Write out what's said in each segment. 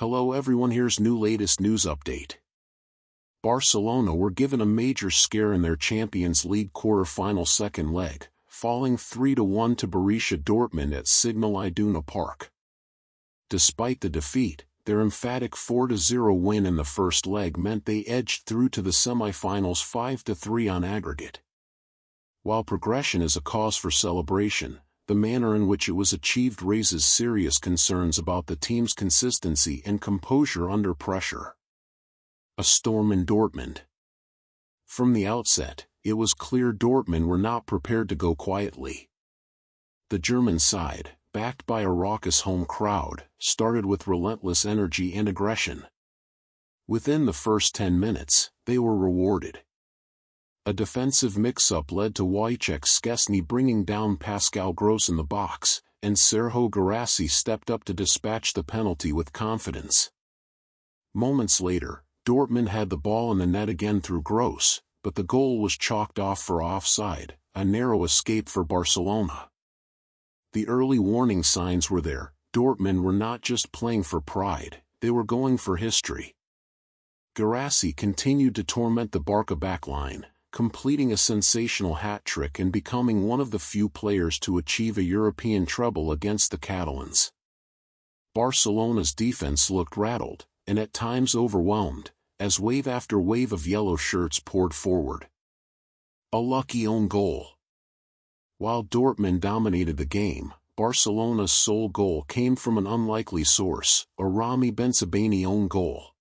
Hello everyone, here's latest news update. Barcelona were given a major scare in their Champions League quarter-final second leg, falling 3-1 to Borussia Dortmund at Signal Iduna Park. Despite the defeat, their emphatic 4-0 win in the first leg meant they edged through to the semi-finals 5-3 on aggregate. While progression is a cause for celebration, the manner in which it was achieved raises serious concerns about the team's consistency and composure under pressure. A storm in Dortmund. From the outset, it was clear Dortmund were not prepared to go quietly. The German side, backed by a raucous home crowd, started with relentless energy and aggression. Within the first 10 minutes, they were rewarded. A defensive mix-up led to Wojciech Szczesny bringing down Pascal Gross in the box, and Sergio Guirassy stepped up to dispatch the penalty with confidence. Moments later, Dortmund had the ball in the net again through Gross, but the goal was chalked off for offside, a narrow escape for Barcelona. The early warning signs were there. Dortmund were not just playing for pride, they were going for history. Guirassy continued to torment the Barca backline, completing a sensational hat-trick and becoming one of the few players to achieve a European treble against the Catalans. Barcelona's defense looked rattled, and at times overwhelmed, as wave after wave of yellow shirts poured forward. A lucky own goal. While Dortmund dominated the game, Barcelona's sole goal came from an unlikely source, a Rami Bensebaini own goal.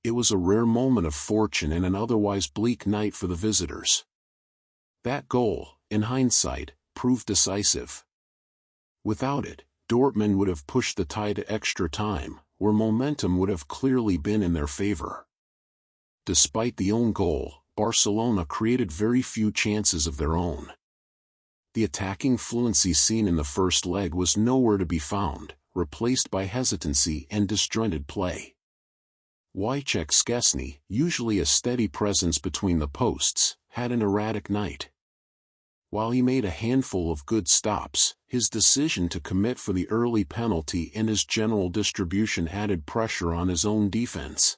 It was a rare moment of fortune in an otherwise bleak night for the visitors. That goal, in hindsight, proved decisive. Without it, Dortmund would have pushed the tie to extra time, where momentum would have clearly been in their favor. Despite the own goal, Barcelona created very few chances of their own. The attacking fluency seen in the first leg was nowhere to be found, replaced by hesitancy and disjointed play. Wojciech Szczesny, usually a steady presence between the posts, had an erratic night. While he made a handful of good stops, his decision to commit for the early penalty and his general distribution added pressure on his own defense.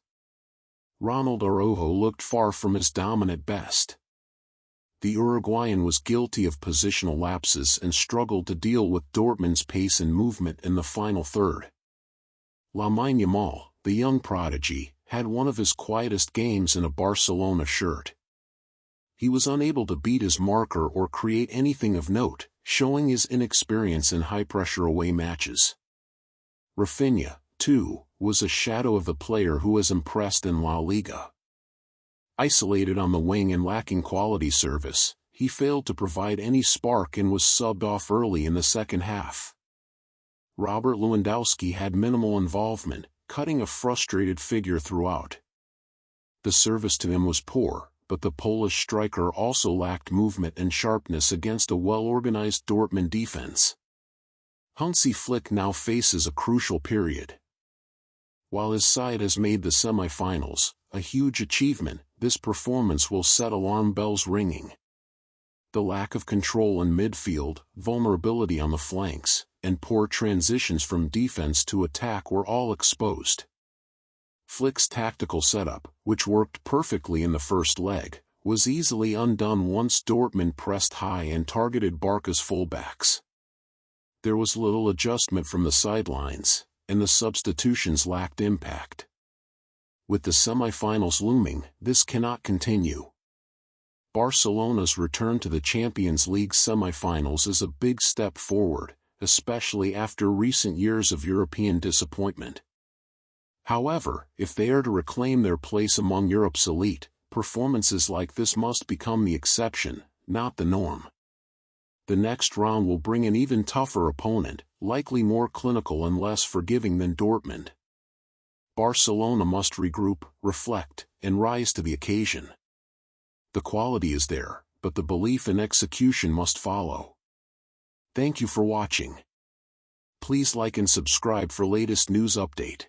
Ronald Araujo looked far from his dominant best. The Uruguayan was guilty of positional lapses and struggled to deal with Dortmund's pace and movement in the final third. Lamine Yamal, the young prodigy, had one of his quietest games in a Barcelona shirt. He was unable to beat his marker or create anything of note, showing his inexperience in high-pressure away matches. Raphinha, too, was a shadow of the player who has impressed in La Liga. Isolated on the wing and lacking quality service, he failed to provide any spark and was subbed off early in the second half. Robert Lewandowski had minimal involvement, cutting a frustrated figure throughout. The service to him was poor, but the Polish striker also lacked movement and sharpness against a well-organized Dortmund defense. Hansi Flick now faces a crucial period. While his side has made the semi-finals, a huge achievement, this performance will set alarm bells ringing. The lack of control in midfield, vulnerability on the flanks, and poor transitions from defense to attack were all exposed. Flick's tactical setup, which worked perfectly in the first leg, was easily undone once Dortmund pressed high and targeted Barca's fullbacks. There was little adjustment from the sidelines, and the substitutions lacked impact. With the semi-finals looming, this cannot continue. Barcelona's return to the Champions League semi-finals is a big step forward, especially after recent years of European disappointment. However, if they are to reclaim their place among Europe's elite, performances like this must become the exception, not the norm. The next round will bring an even tougher opponent, likely more clinical and less forgiving than Dortmund. Barcelona must regroup, reflect, and rise to the occasion. The quality is there, but the belief and execution must follow. Thank you for watching. Please like and subscribe for latest news update.